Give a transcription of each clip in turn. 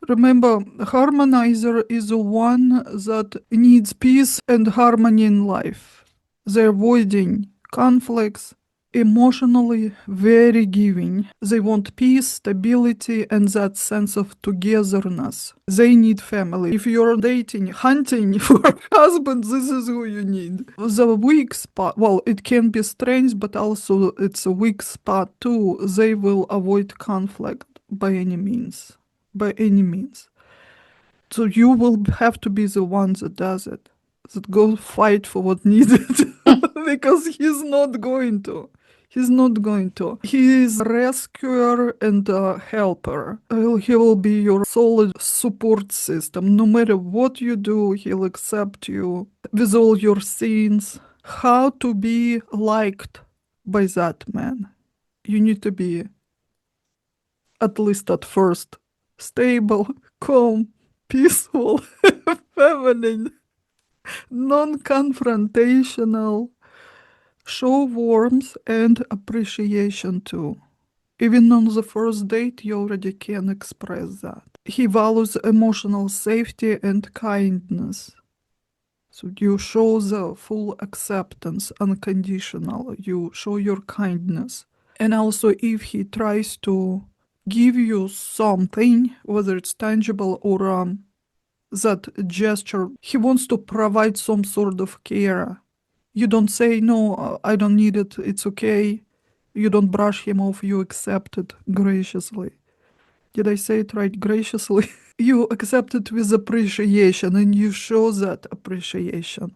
Remember, harmonizer is the one that needs peace and harmony in life. They're avoiding conflicts, emotionally very giving. They want peace, stability, and that sense of togetherness. They need family. If you're dating, hunting for a husband, this is who you need. The weak spot, well, it can be strange, but also it's a weak spot too. They will avoid conflict by any means. By any means. So you will have to be the one that does it, that go fight for what needed, because he's not going to. He's not going to. He is a rescuer and a helper. He will be your solid support system. No matter what you do, he'll accept you with all your sins. How to be liked by that man? You need to be, at least at first, stable, calm, peaceful, feminine, non-confrontational, show warmth and appreciation too. Even on the first date, you already can express that. He values emotional safety and kindness. So you show the full acceptance, unconditional. You show your kindness. And also, if he tries to give you something, whether it's tangible or that gesture, he wants to provide some sort of care. You don't say, no, I don't need it, it's okay. You don't brush him off, you accept it graciously. Did I say it right? Graciously? You accept it with appreciation and you show that appreciation.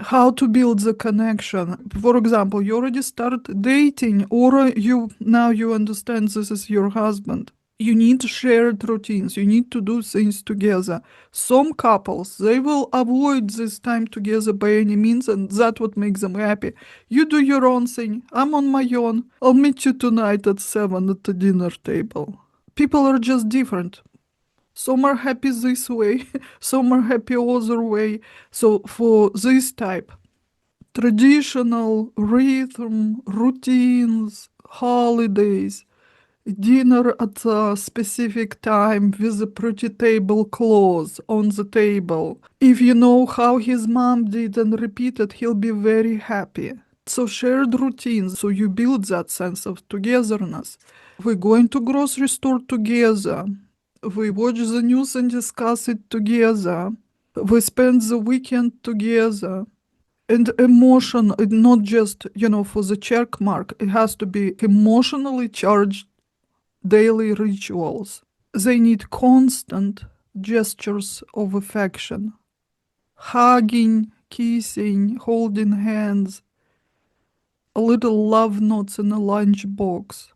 How to build the connection. For example, you already start dating, or you understand this is your husband. You need shared routines. You need to do things together. Some couples, they will avoid this time together by any means, and that's what makes them happy. You do your own thing. I'm on my own. I'll meet you tonight at 7 at the dinner table. People are just different. Some are happy this way, some are happy other way. So for this type, traditional rhythm, routines, holidays, dinner at a specific time with a pretty tablecloth on the table. If you know how his mom did and repeated, he'll be very happy. So shared routines, so you build that sense of togetherness. We're going to grocery store together. We watch the news and discuss it together. We spend the weekend together. And emotion, not just, for the check mark, it has to be emotionally charged daily rituals. They need constant gestures of affection. Hugging, kissing, holding hands, a little love notes in a lunchbox.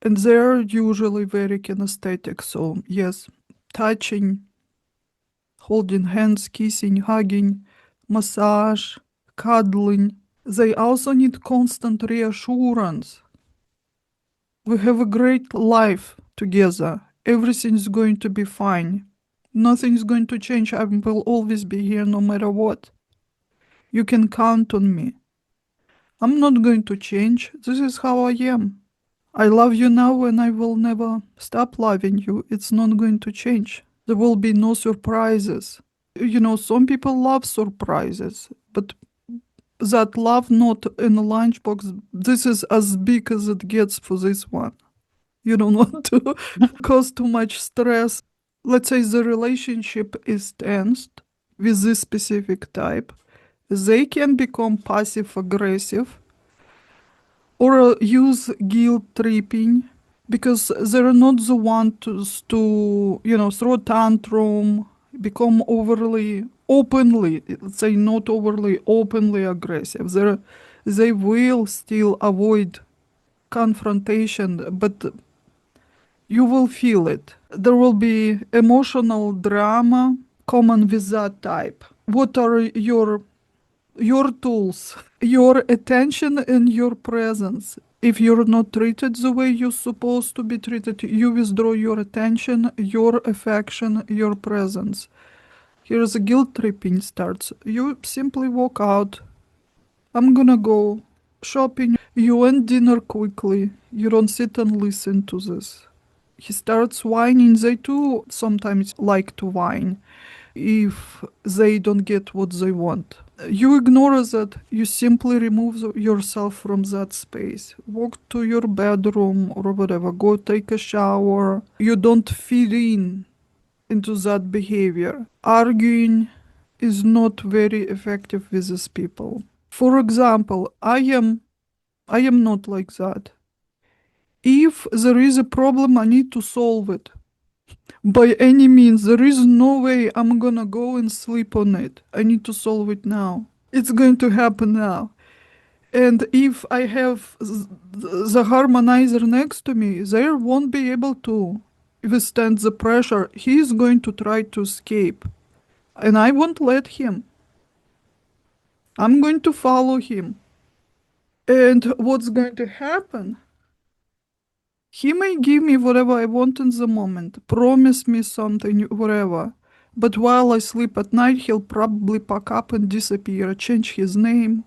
And they're usually very kinesthetic, so yes, touching, holding hands, kissing, hugging, massage, cuddling. They also need constant reassurance. We have a great life together. Everything's going to be fine. Nothing's going to change. I will always be here no matter what. You can count on me. I'm not going to change. This is how I am. I love you now and I will never stop loving you. It's not going to change. There will be no surprises. Some people love surprises, but that love note in a lunchbox, this is as big as it gets for this one. You don't want to cause too much stress. Let's say the relationship is tensed with this specific type. They can become passive aggressive or use guilt tripping because they're not the ones to throw tantrum, become openly, say not overly, openly aggressive. They will still avoid confrontation, but you will feel it. There will be emotional drama common with that type. What are your tools? Your attention and your presence. If you're not treated the way you're supposed to be treated, you withdraw your attention, your affection, your presence. Here's a guilt tripping starts. You simply walk out. I'm gonna go shopping. You end dinner quickly. You don't sit and listen to this. he starts whining. They too sometimes like to whine if they don't get what they want. You ignore that. You simply remove yourself from that space. Walk to your bedroom or whatever. Go take a shower. You don't feed into that behavior. Arguing is not very effective with these people. For example, I am not like that. If there is a problem, I need to solve it. By any means, there is no way I'm gonna go and sleep on it. I need to solve it now. It's going to happen now. And if I have the harmonizer next to me, they won't be able to withstand the pressure. He is going to try to escape. And I won't let him. I'm going to follow him. And what's going to happen? He may give me whatever I want in the moment, promise me something, whatever. But while I sleep at night, he'll probably pack up and disappear, change his name,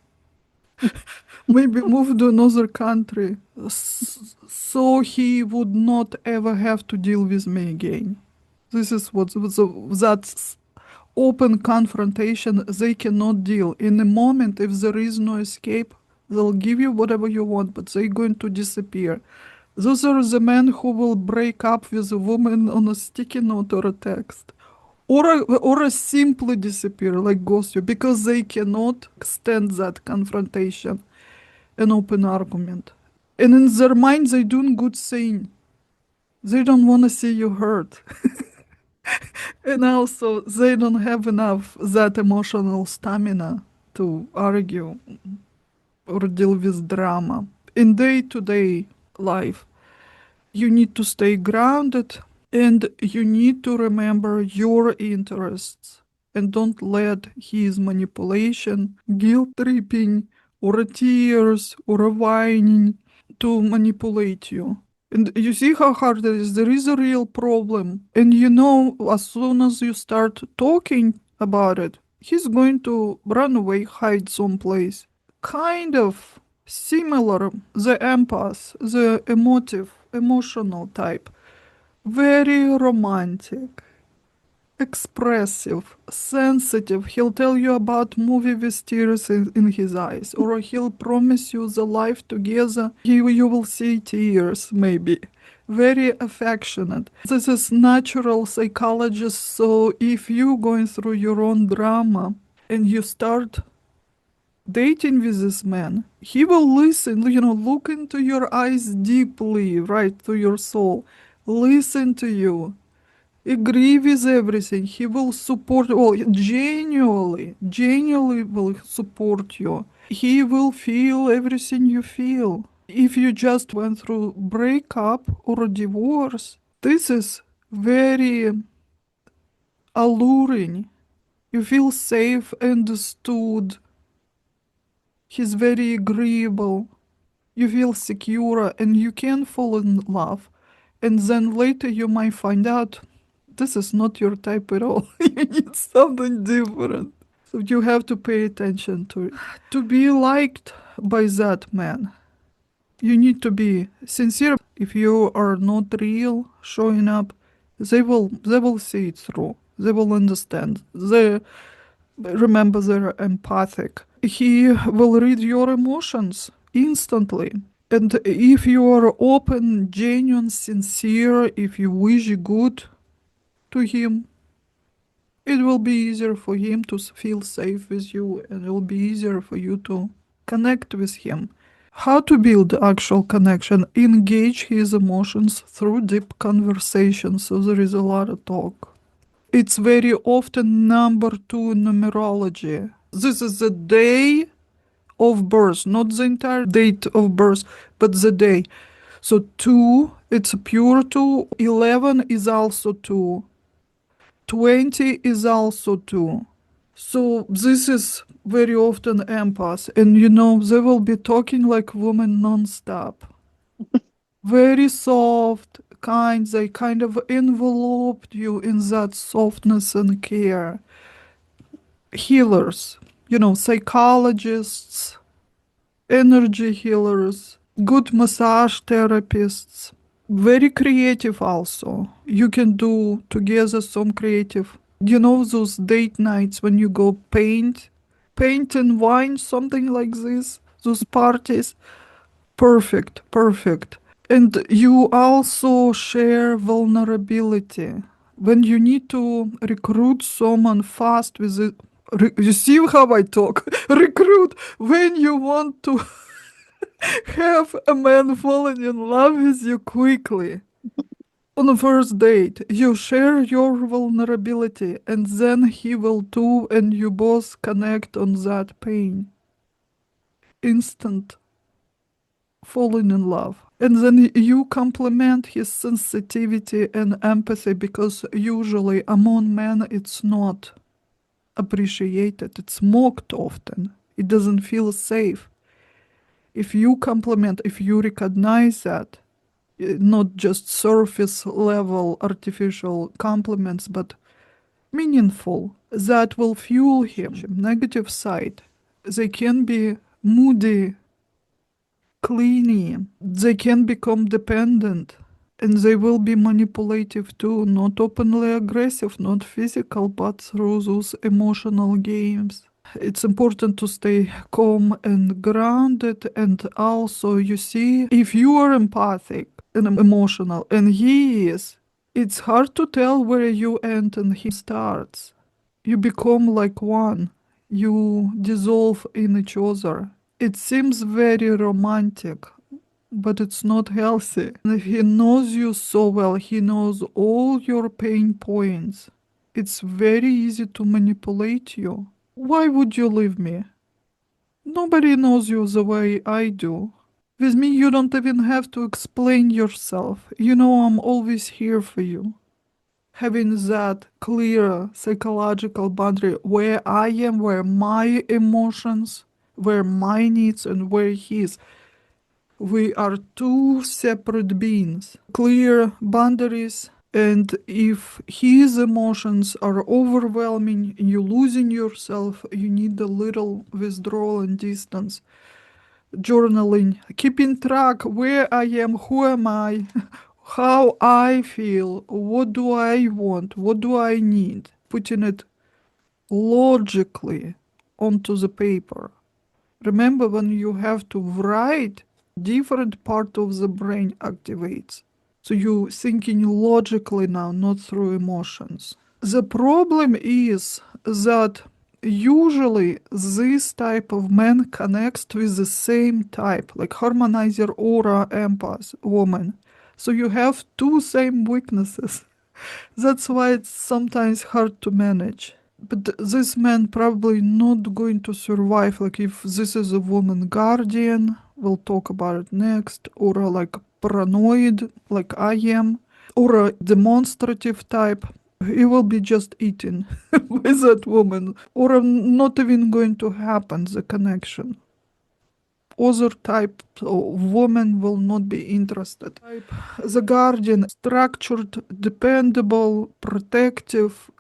maybe move to another country, so he would not ever have to deal with me again. This is that's open confrontation. They cannot deal. In a moment, if there is no escape, they'll give you whatever you want, but they're going to disappear. Those are the men who will break up with a woman on a sticky note or a text. Or simply disappear, like ghost you, because they cannot stand that confrontation, an open argument. And in their mind, they're doing good thing. They don't want to see you hurt. And also, they don't have enough that emotional stamina to argue or deal with drama. In day-to-day life, you need to stay grounded and you need to remember your interests and don't let his manipulation, guilt tripping, or tears or whining to manipulate you. And you see how hard it is. There is a real problem. And you know, as soon as you start talking about it, he's going to run away, hide someplace. Kind of similar, the empath, the emotional type. Very romantic, expressive, sensitive. He'll tell you about movie with tears in his eyes, or he'll promise you the life together. You will see tears, maybe. Very affectionate. This is natural psychologist, so if you're going through your own drama and you start dating with this man, he will listen, look into your eyes deeply, right to your soul, listen to you, agree with everything. He will support, well, genuinely will support you. He will feel everything you feel. If you just went through breakup or a divorce, this is very alluring. You feel safe, understood. He's very agreeable. You feel secure and you can fall in love. And then later you might find out this is not your type at all. You need something different. So you have to pay attention to it. To be liked by that man, you need to be sincere. If you are not real, showing up, they will see it through. They will understand. Remember, they're empathic. He will read your emotions instantly. And if you are open, genuine, sincere, if you wish good to him, it will be easier for him to feel safe with you, and it will be easier for you to connect with him. How to build actual connection? Engage his emotions through deep conversation, so there is a lot of talk. It's very often number 2 in numerology. This is the day of birth, not the entire date of birth, but the day. So 2, it's a pure 2. 11 is also 2. 20 is also 2. So this is very often empath. And they will be talking like women non-stop. Very soft, kind. They kind of enveloped you in that softness and care. Healers, psychologists, energy healers, good massage therapists, Very creative also. You can do together some creative. You know those date nights when you go paint and wine, something like this. Those parties. Perfect, perfect. And you also share vulnerability. When you need to recruit someone fast with it, you see how I talk? Recruit when you want to have a man falling in love with you quickly. On the first date, you share your vulnerability, and then he will too, and you both connect on that pain. Instant falling in love. And then you complement his sensitivity and empathy because usually among men it's not appreciated, it's mocked often. It doesn't feel safe. If you compliment, if you recognize that, not just surface level artificial compliments, but meaningful, that will fuel him. Negative side, they can be moody, clingy, they can become dependent, and they will be manipulative too, not openly aggressive, not physical, but through those emotional games. It's important to stay calm and grounded, and also, you see, if you are empathic and emotional, and he is, it's hard to tell where you end and he starts. You become like one, you dissolve in each other. It seems very romantic, but it's not healthy. He knows you so well, he knows all your pain points. It's very easy to manipulate you. Why would you leave me? Nobody knows you the way I do. With me, you don't even have to explain yourself. You know I'm always here for you. Having that clear psychological boundary where I am, where my emotions, where my needs, and where his. We are two separate beings. Clear boundaries, and if his emotions are overwhelming, you losing yourself, you need a little withdrawal and distance. Journaling, keeping track where I am, who am I, how I feel, what do I want, what do I need, putting it logically onto the paper. Remember, when you have to write, different part of the brain activates. So you thinking logically now, not through emotions. The problem is that usually this type of man connects with the same type, like harmonizer, aura, empath, woman. So you have two same weaknesses. That's why it's sometimes hard to manage. But this man probably not going to survive. Like if this is a woman guardian, we'll talk about it next, or like paranoid, like I am, or a demonstrative type, he will be just eaten with that woman, or not even going to happen, the connection. Other type of woman will not be interested. The guardian, structured, dependable, protective,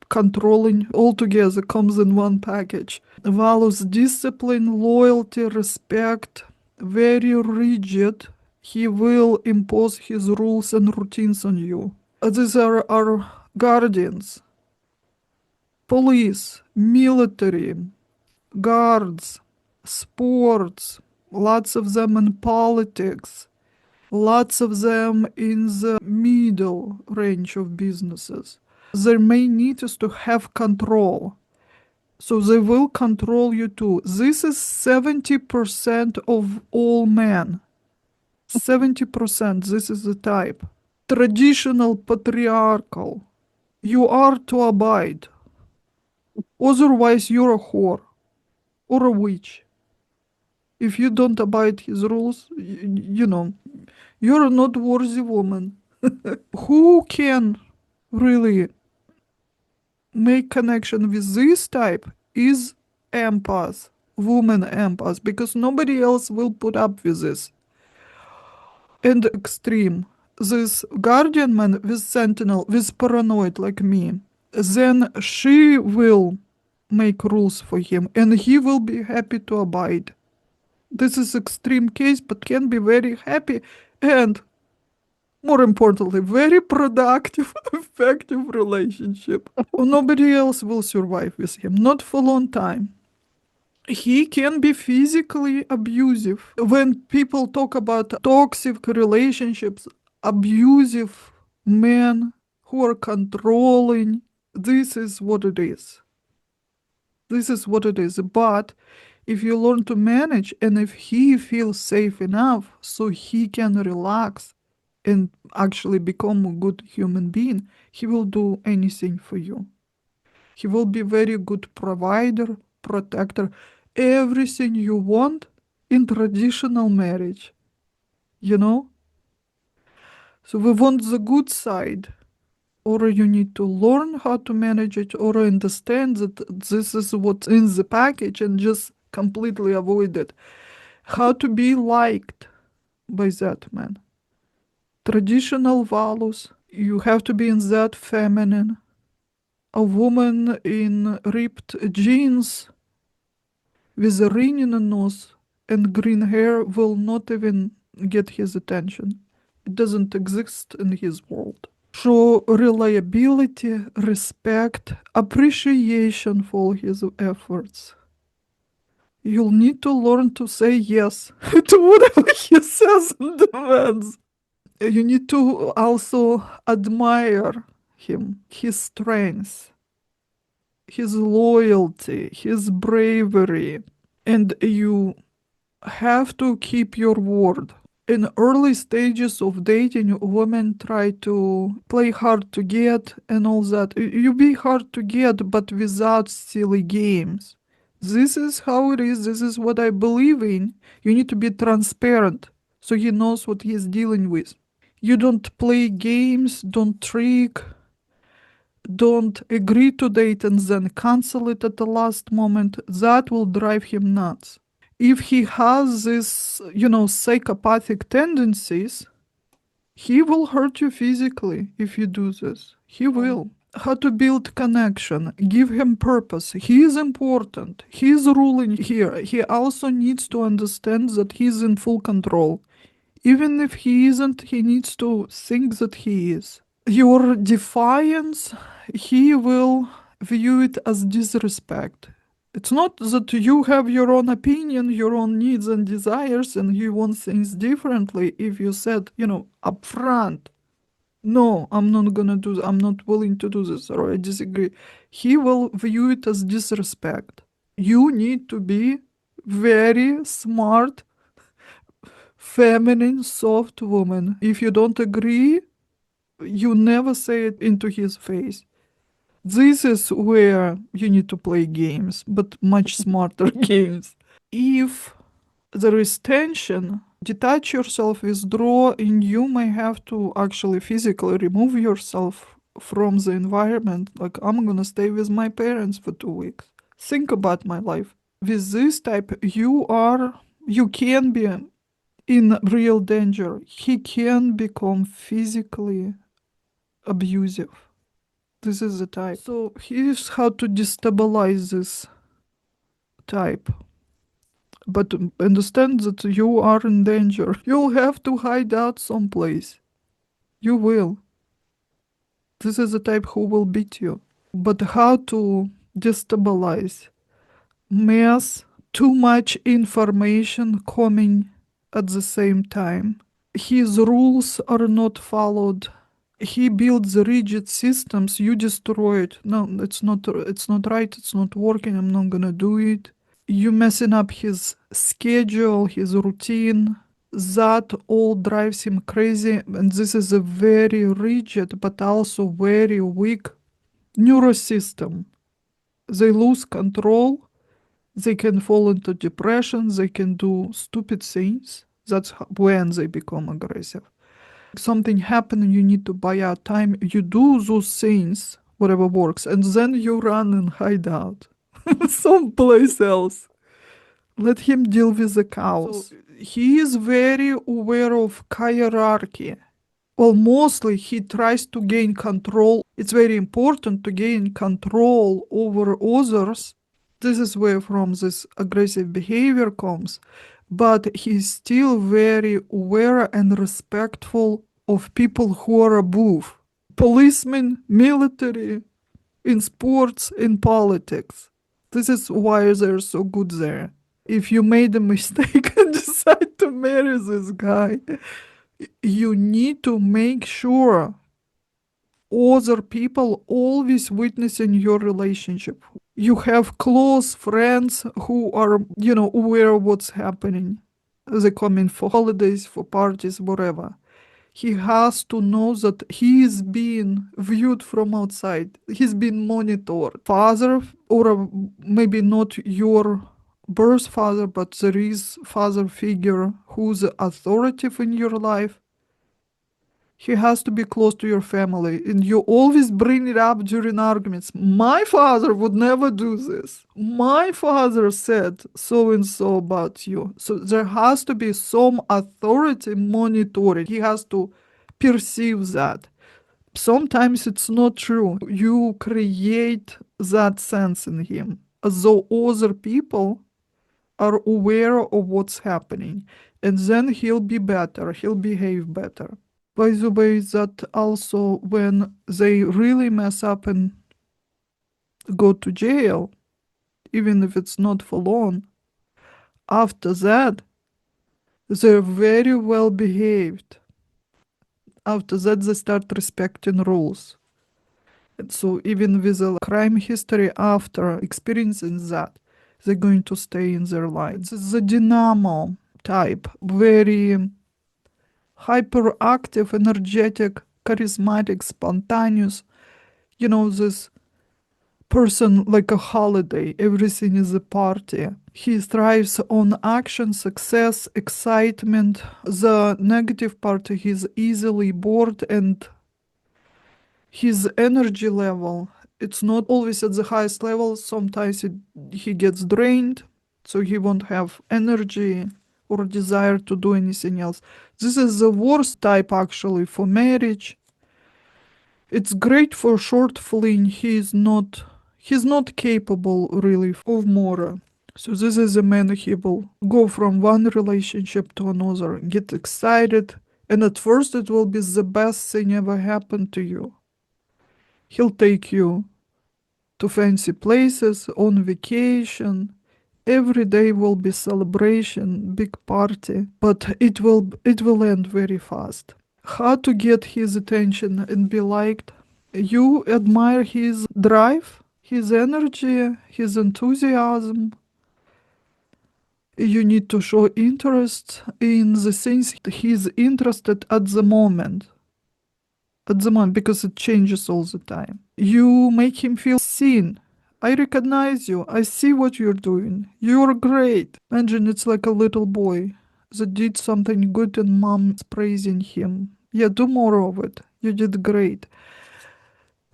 controlling, altogether comes in one package. Values discipline, loyalty, respect, very rigid. He will impose his rules and routines on you. These are our guardians. Police, military, guards, sports, lots of them in politics, lots of them in the middle range of businesses. Their main need is to have control. So they will control you too. This is 70% of all men. 70%, this is the type. Traditional, patriarchal. You are to abide. Otherwise, you're a whore or a witch. If you don't abide his rules, you know, you're not worthy woman. Who can really make connection with this type is empath, woman empath, because nobody else will put up with this. And extreme, this guardian man with sentinel, with paranoid like me, then she will make rules for him and he will be happy to abide. This is extreme case, but can be very happy and More importantly, very productive, effective relationship. Nobody else will survive with him, not for a long time. He can be physically abusive. When people talk about toxic relationships, abusive men who are controlling, this is what it is. This is what it is. But if you learn to manage, and if he feels safe enough so he can relax and actually become a good human being, he will do anything for you. He will be very good provider, protector, everything you want in traditional marriage, you know? So we want the good side, or you need to learn how to manage it, or understand that this is what's in the package and just completely avoid it. How to be liked by that man. Traditional values, you have to be in that feminine. A woman in ripped jeans with a ring in a nose and green hair will not even get his attention. It doesn't exist in his world. Show reliability, respect, appreciation for his efforts. You'll need to learn to say yes to whatever he says and demands. You need to also admire him, his strength, his loyalty, his bravery, and you have to keep your word. In early stages of dating, women try to play hard to get and all that. You be hard to get, but without silly games. This is how it is. This is what I believe in. You need to be transparent so he knows what he's dealing with. You don't play games, don't trick, don't agree to date and then cancel it at the last moment. That will drive him nuts. If he has this, psychopathic tendencies, he will hurt you physically if you do this. He will. How to build connection, give him purpose. He is important. He is ruling here. He also needs to understand that he's in full control. Even if he isn't, he needs to think that he is. Your defiance, he will view it as disrespect. It's not that you have your own opinion, your own needs and desires, and you want things differently. If you said, upfront, no, I'm not gonna do this, I'm not willing to do this, or I disagree, he will view it as disrespect. You need to be very smart, feminine, soft woman. If you don't agree, you never say it into his face. This is where you need to play games, but much smarter games. If there is tension, detach yourself, withdraw, and you may have to actually physically remove yourself from the environment. Like, I'm gonna stay with my parents for 2 weeks. Think about my life. With this type, you can be in real danger. He can become physically abusive. This is the type. So here's how to destabilize this type. But understand that you are in danger. You'll have to hide out someplace. You will. This is the type who will beat you. But how to destabilize? Mess, too much information coming at the same time. His rules are not followed. He builds rigid systems, you destroy it. No, it's not right, it's not working, I'm not gonna do it. You messing up his schedule, his routine. That all drives him crazy, and this is a very rigid but also very weak neurosystem. They lose control, they can fall into depression, they can do stupid things. That's when they become aggressive. Something happened and you need to buy out time, you do those things, whatever works, and then you run and hide out someplace else. Let him deal with the cows. So he is very aware of hierarchy. Well, mostly he tries to gain control. It's very important to gain control over others. This is where from this aggressive behavior comes. But he's still very aware and respectful of people who are above. Policemen, military, in sports, in politics. This is why they're so good there. If you made a mistake and decide to marry this guy, you need to make sure other people always witnessing your relationship. You have close friends who are, aware of what's happening. They come in for holidays, for parties, whatever. He has to know that he is being viewed from outside. He's being monitored. Father, or maybe not your birth father, but there is father figure who's authoritative in your life. He has to be close to your family, and you always bring it up during arguments. My father would never do this. My father said so and so about you. So there has to be some authority monitoring. He has to perceive that. Sometimes it's not true. You create that sense in him, as though other people are aware of what's happening, and then he'll be better, he'll behave better. By the way, that also when they really mess up and go to jail, even if it's not for long, after that, they're very well behaved. After that, they start respecting rules. And so even with a crime history, after experiencing that, they're going to stay in their life. It's the dynamo type, very hyperactive, energetic, charismatic, spontaneous. This person like a holiday. Everything is a party. He thrives on action, success, excitement. The negative part, he's easily bored, and his energy level, it's not always at the highest level. Sometimes he gets drained, so he won't have energy or desire to do anything else. This is the worst type actually for marriage. It's great for short fling. He's not capable really of more. So this is a man, he will go from one relationship to another, get excited, and at first it will be the best thing ever happened to you. He'll take you to fancy places, on vacation. Every day will be celebration, big party, but it will end very fast. How to get his attention and be liked? You admire his drive, his energy, his enthusiasm. You need to show interest in the things he's interested at the moment, because it changes all the time. You make him feel seen. I recognize you. I see what you're doing. You're great. Imagine it's like a little boy that did something good and mom's praising him. Yeah, do more of it. You did great.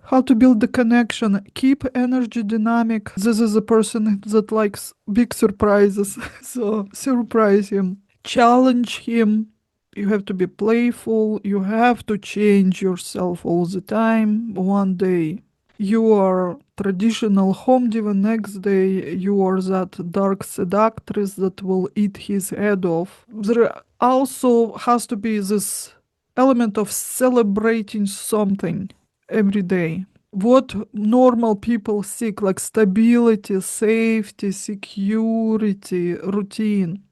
How to build the connection. Keep energy dynamic. This is a person that likes big surprises. So surprise him. Challenge him. You have to be playful. You have to change yourself all the time. One day you are traditional home diva, next day you are that dark seductress that will eat his head off. There also has to be this element of celebrating something every day. What normal people seek, like stability, safety, security, routine.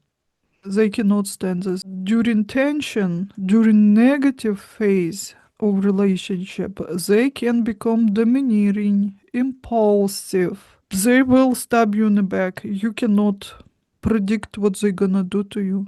They cannot stand this. During tension, during negative phase of relationship, they can become domineering, impulsive. They will stab you in the back. You cannot predict what they're gonna do to you.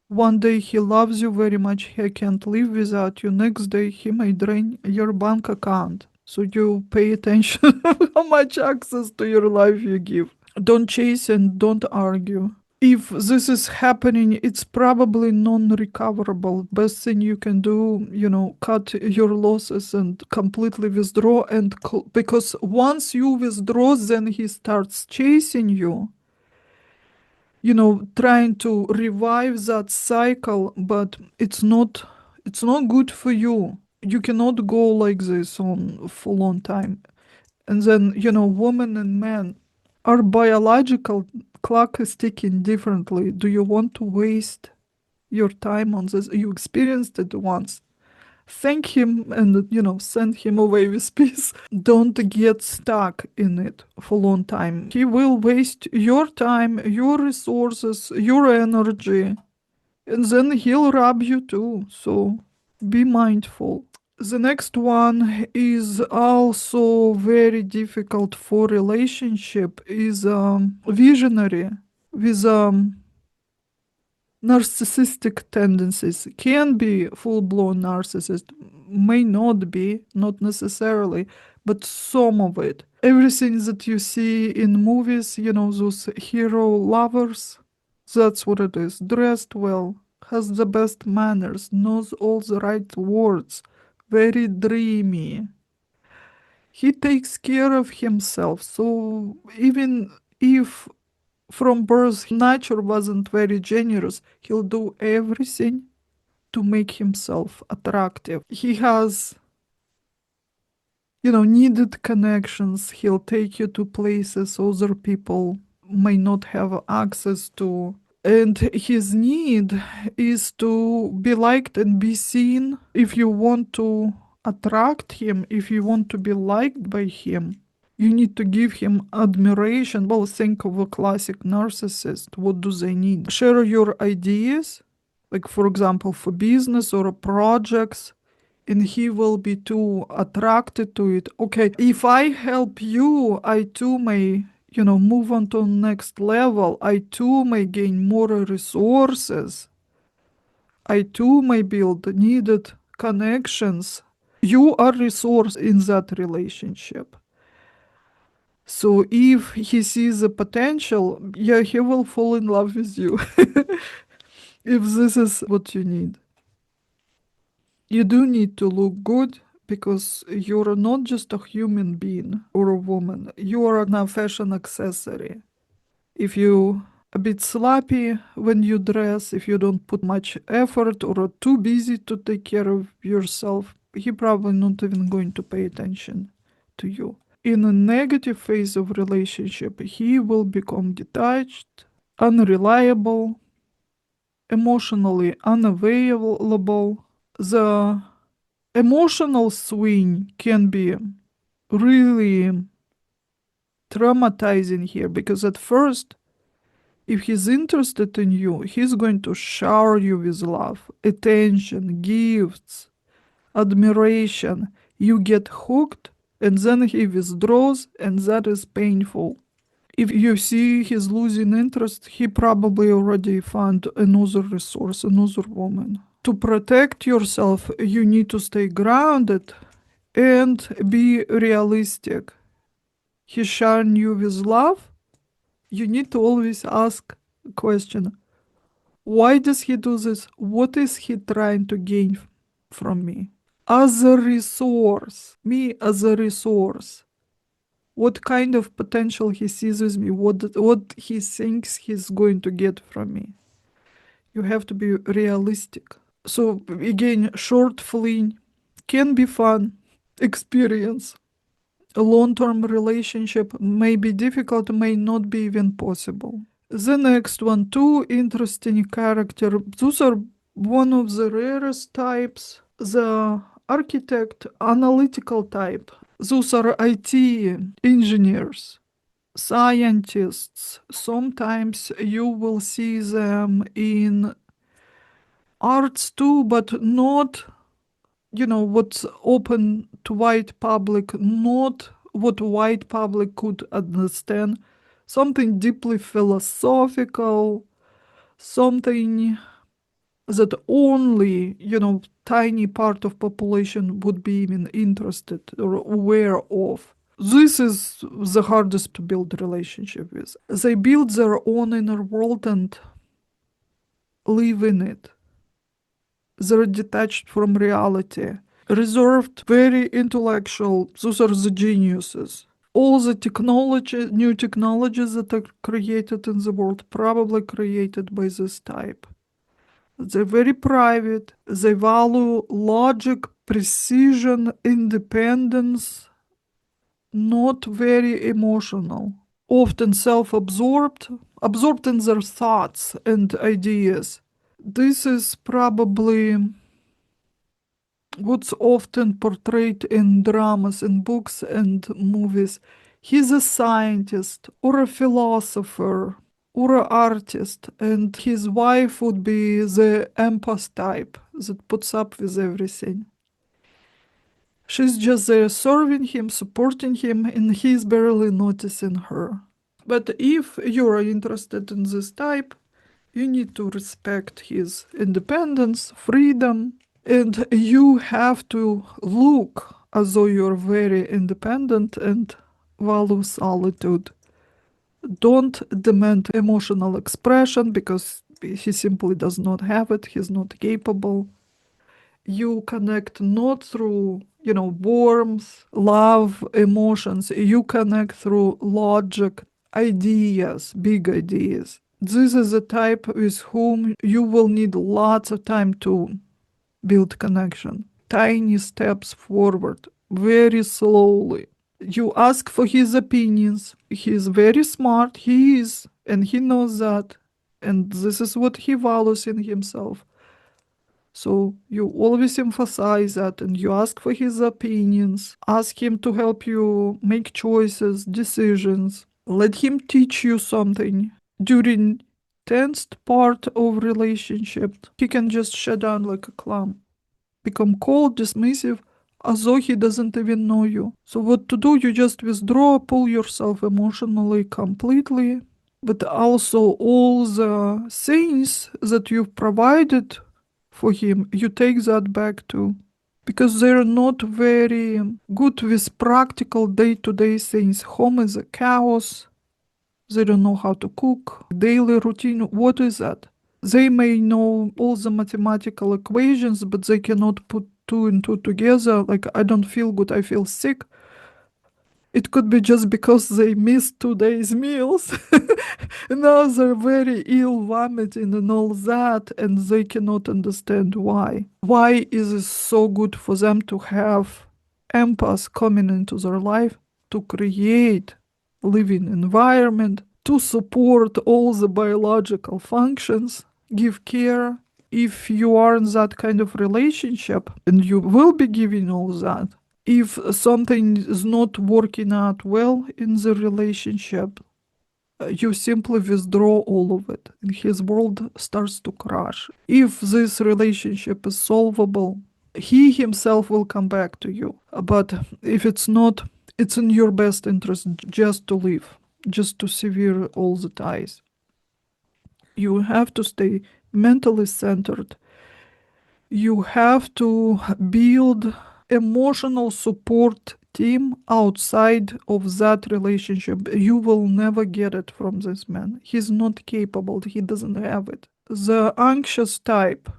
One day he loves you very much, he can't live without you. Next day he may drain your bank account. So you pay attention how much access to your life you give. Don't chase and don't argue. If this is happening, it's probably non-recoverable. Best thing you can do, cut your losses and completely withdraw. And because once you withdraw, then he starts chasing you, trying to revive that cycle. But it's not good for you. You cannot go like this on for a long time. And then, women and men, our biological clock is ticking differently. Do you want to waste your time on this? You experienced it once. thank him and, send him away with peace. Don't get stuck in it for a long time. He will waste your time, your resources, your energy, and then he'll rob you too. So be mindful. The next one is also very difficult for relationship, is visionary with narcissistic tendencies. Can be full-blown narcissist, may not be, not necessarily, but some of it. Everything that you see in movies, those hero lovers, that's what it is. Dressed well, has the best manners, knows all the right words, very dreamy. He takes care of himself, so even if from birth nature wasn't very generous, he'll do everything to make himself attractive. He has, needed connections. He'll take you to places other people may not have access to. And his need is to be liked and be seen. If you want to attract him, if you want to be liked by him, you need to give him admiration. Well, think of a classic narcissist. What do they need? Share your ideas, like, for example, for business or projects, and he will be too attracted to it. Okay, if I help you, I too may, move on to the next level. I too may gain more resources. I too may build needed connections. You are resource in that relationship. So if he sees the potential, yeah, he will fall in love with you. If this is what you need. You do need to look good, because you're not just a human being or a woman. You are a fashion accessory. If you a bit sloppy when you dress, if you don't put much effort or are too busy to take care of yourself, he probably not even going to pay attention to you. In a negative phase of relationship, he will become detached, unreliable, emotionally unavailable. The emotional swing can be really traumatizing here, because at first, if he's interested in you, he's going to shower you with love, attention, gifts, admiration. You get hooked, and then he withdraws, and that is painful. If you see he's losing interest, he probably already found another resource, another woman. To protect yourself, you need to stay grounded and be realistic. He's showering you with love. You need to always ask a question. Why does he do this? What is he trying to gain from me? As a resource, me as a resource. What kind of potential he sees with me? What he thinks he's going to get from me? You have to be realistic. So again, short fling can be fun experience. A long-term relationship may be difficult, may not be even possible. The next one, two interesting character. Those are one of the rarest types. The architect, analytical type. Those are IT engineers, scientists. Sometimes you will see them in arts too, but not, what's open to white public, not what white public could understand. Something deeply philosophical, something that only, tiny part of population would be even interested or aware of. This is the hardest to build relationship with. They build their own inner world and live in it. They're detached from reality. Reserved, very intellectual. Those are the geniuses. All the technology, new technologies that are created in the world, probably created by this type. They're very private. They value logic, precision, independence, not very emotional. Often self-absorbed, absorbed in their thoughts and ideas. This is probably what's often portrayed in dramas, in books and movies. He's a scientist or a philosopher or an artist, and his wife would be the empath type that puts up with everything. She's just there serving him, supporting him, and he's barely noticing her. But if you're interested in this type, you need to respect his independence, freedom, and you have to look as though you're very independent and value solitude. Don't demand emotional expression because he simply does not have it, he's not capable. You connect not through, warmth, love, emotions. You connect through logic, ideas, big ideas. This is a type with whom you will need lots of time to build connection. Tiny steps forward, very slowly. You ask for his opinions. He's very smart. He is, and he knows that. And this is what he values in himself. So you always emphasize that and you ask for his opinions. Ask him to help you make choices, decisions. Let him teach you something. During tensed part of relationship, he can just shut down like a clam, become cold, dismissive, as though he doesn't even know you. So what to do? You just withdraw, pull yourself emotionally completely, but also all the things that you've provided for him, you take that back too. Because they're not very good with practical day-to-day things. Home is a chaos. They don't know how to cook. Daily routine, what is that? They may know all the mathematical equations, but they cannot put two and two together. Like, I don't feel good, I feel sick. It could be just because they missed 2 days' meals. Now they're very ill, vomiting and all that, and they cannot understand why. Why is it so good for them to have empaths coming into their life to create living environment, to support all the biological functions, give care. If you are in that kind of relationship, and you will be giving all that, if something is not working out well in the relationship, you simply withdraw all of it and his world starts to crash. If this relationship is solvable, he himself will come back to you. But if it's not, it's in your best interest just to leave, just to sever all the ties. You have to stay mentally centered. You have to build emotional support team outside of that relationship. You will never get it from this man. He's not capable. He doesn't have it. The anxious type,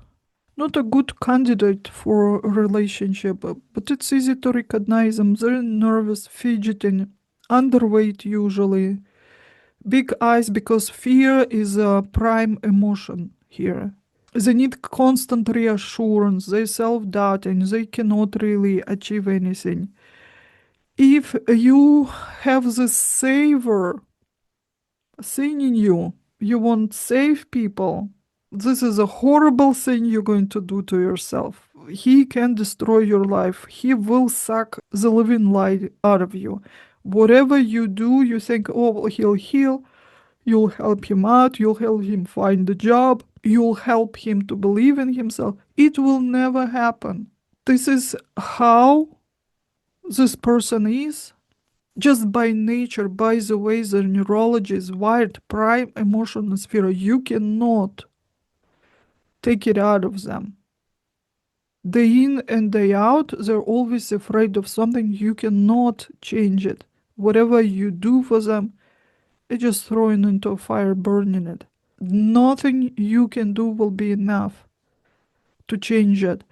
not a good candidate for a relationship, but it's easy to recognize them. They're nervous, fidgeting, underweight usually, big eyes, because fear is a prime emotion here. They need constant reassurance, they self-doubting, they cannot really achieve anything. If you have this saver thing in you, you want save people, this is a horrible thing you're going to do to yourself. He can destroy your life. He will suck the living life out of you. Whatever you do, you think, oh, well, he'll heal. You'll help him out. You'll help him find a job. You'll help him to believe in himself. It will never happen. This is how this person is. Just by nature, by the way the neurology is wired, prime emotional sphere, you cannot take it out of them. Day in and day out, they're always afraid of something. You cannot change it. Whatever you do for them, it's just throwing into a fire, burning it. Nothing you can do will be enough to change it.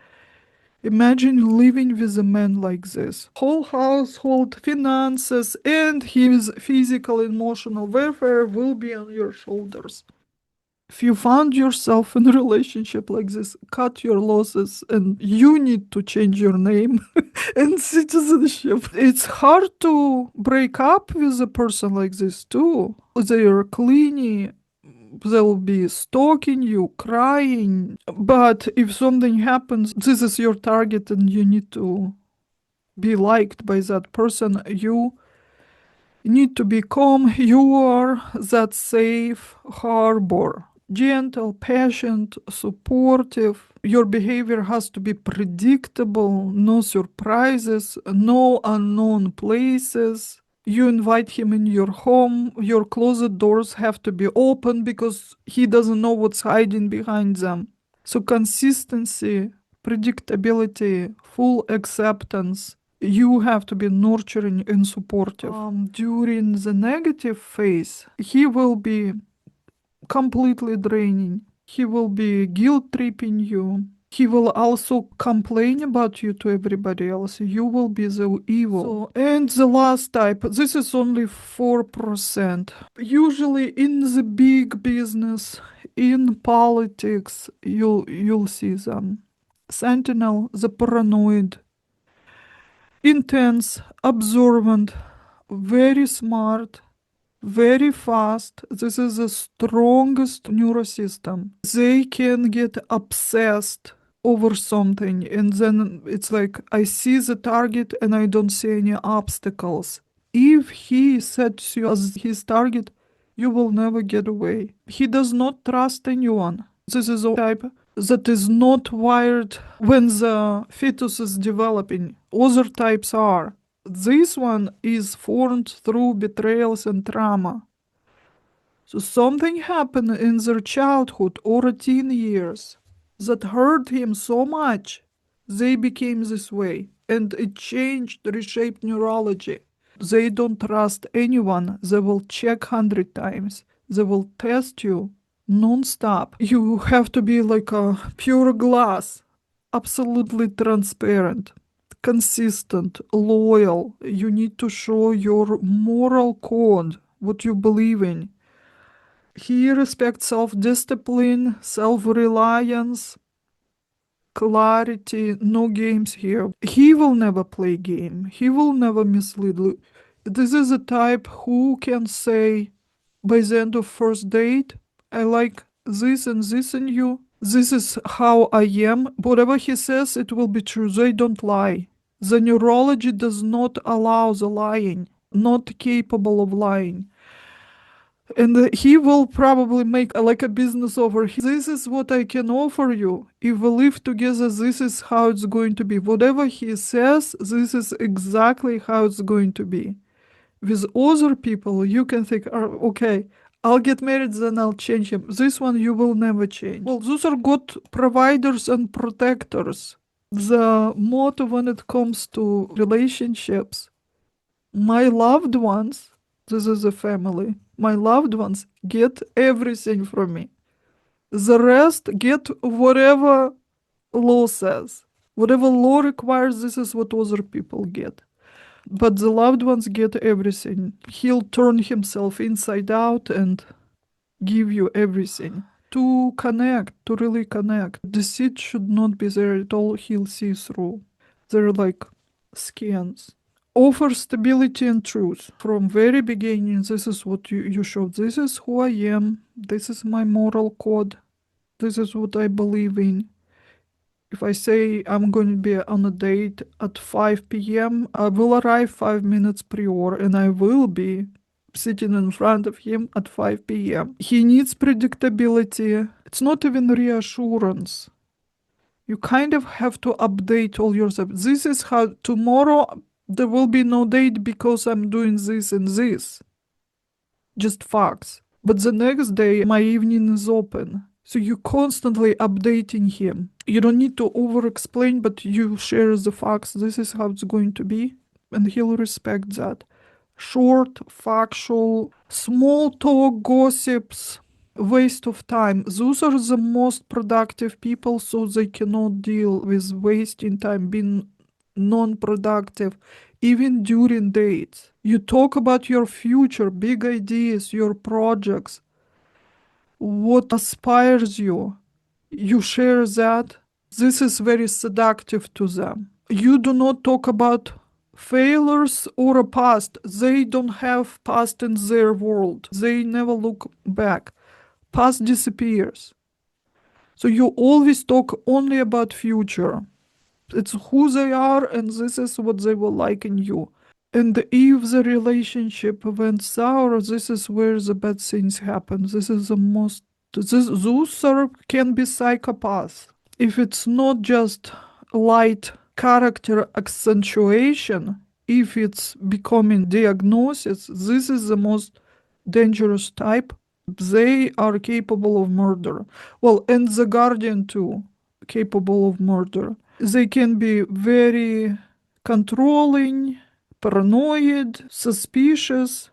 Imagine living with a man like this. Whole household, finances, and his physical and emotional welfare will be on your shoulders. If you found yourself in a relationship like this, cut your losses and you need to change your name and citizenship. It's hard to break up with a person like this too. They are clingy, They'll be stalking you, crying. But if something happens, this is your target and you need to be liked by that person. You need to be calm. You are that safe harbor. Gentle, patient, supportive. Your behavior has to be predictable, no surprises, no unknown places. You invite him in your home, your closet doors have to be open because he doesn't know what's hiding behind them. So consistency, predictability, full acceptance. You have to be nurturing and supportive. During the negative phase, he will be completely draining. He will be guilt tripping you. He will also complain about you to everybody else. You will be the evil. So, and the last type, this is only 4%. Usually in the big business, in politics, you'll see them. Sentinel, the paranoid, intense, observant, very smart, very fast. This is the strongest neurosystem. They can get obsessed over something, and then it's like, I see the target and I don't see any obstacles. If he sets you as his target, you will never get away. He does not trust anyone. This is a type that is not wired when the fetus is developing. Other types are. This one is formed through betrayals and trauma. So something happened in their childhood or teen years that hurt him so much, they became this way. And it changed, reshaped neurology. They don't trust anyone. They will check 100 times. They will test you non-stop. You have to be like a pure glass, absolutely transparent, consistent, loyal. You need to show your moral code, what you believe in. He respects self-discipline, self-reliance, clarity, no games here. He will never play game. He will never mislead. This is a type who can say by the end of first date, I like this and this in you. This is how I am. Whatever he says, it will be true. They don't lie. The neurology does not allow the lying, not capable of lying. And he will probably make like a business over. This is what I can offer you. If we live together, this is how it's going to be. Whatever he says, this is exactly how it's going to be. With other people, you can think, okay, I'll get married, then I'll change him. This one you will never change. Well, those are good providers and protectors. The motto when it comes to relationships, my loved ones, this is a family, my loved ones get everything from me. The rest get whatever law says. Whatever law requires, this is what other people get. But the loved ones get everything. He'll turn himself inside out and give you everything. To connect, to really connect. Deceit should not be there at all. He'll see through. They're like scans. Offer stability and truth. From very beginning, this is what you show. This is who I am. This is my moral code. This is what I believe in. If I say I'm going to be on a date at 5 p.m., I will arrive 5 minutes prior and I will be sitting in front of him at 5 p.m. He needs predictability. It's not even reassurance. You kind of have to update all yourself. This is how tomorrow there will be no date because I'm doing this and this. Just facts. But the next day, my evening is open. So you're constantly updating him. You don't need to over-explain, but you share the facts. This is how it's going to be. And he'll respect that. Short, factual, small talk, gossips, waste of time. Those are the most productive people, so they cannot deal with wasting time, being non-productive, even during dates. You talk about your future, big ideas, your projects, what aspires you. You share that. This is very seductive to them. You do not talk about failures or a past. They don't have past in their world. They never look back. Past disappears. So you always talk only about future. It's who they are and this is what they will like in you. And if the relationship went sour, this is where the bad things happen. This is the most, those can be psychopaths. If it's not just light character accentuation, if it's becoming diagnosis, this is the most dangerous type. They are capable of murder. Well, and the guardian too, capable of murder. They can be very controlling, paranoid, suspicious.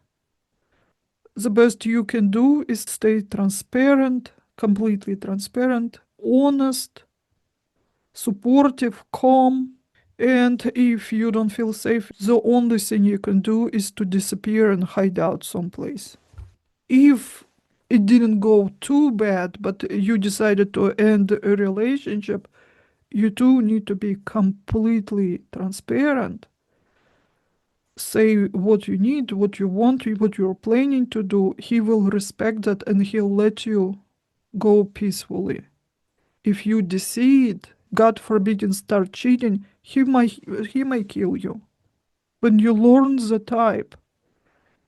The best you can do is stay transparent, completely transparent, honest, supportive, calm. And if you don't feel safe, the only thing you can do is to disappear and hide out someplace. If it didn't go too bad, but you decided to end a relationship, you two need to be completely transparent. Say what you need, what you want, what you're planning to do. He will respect that and he'll let you go peacefully. If you decide, God forbid, and start cheating, he might kill you. When you learn the type,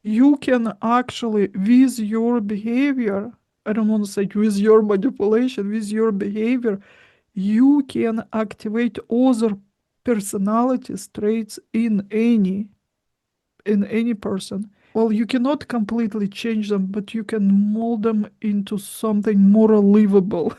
you can actually, with your behavior, I don't want to say with your manipulation, with your behavior, you can activate other personality traits in any person. Well, you cannot completely change them, but you can mold them into something more livable.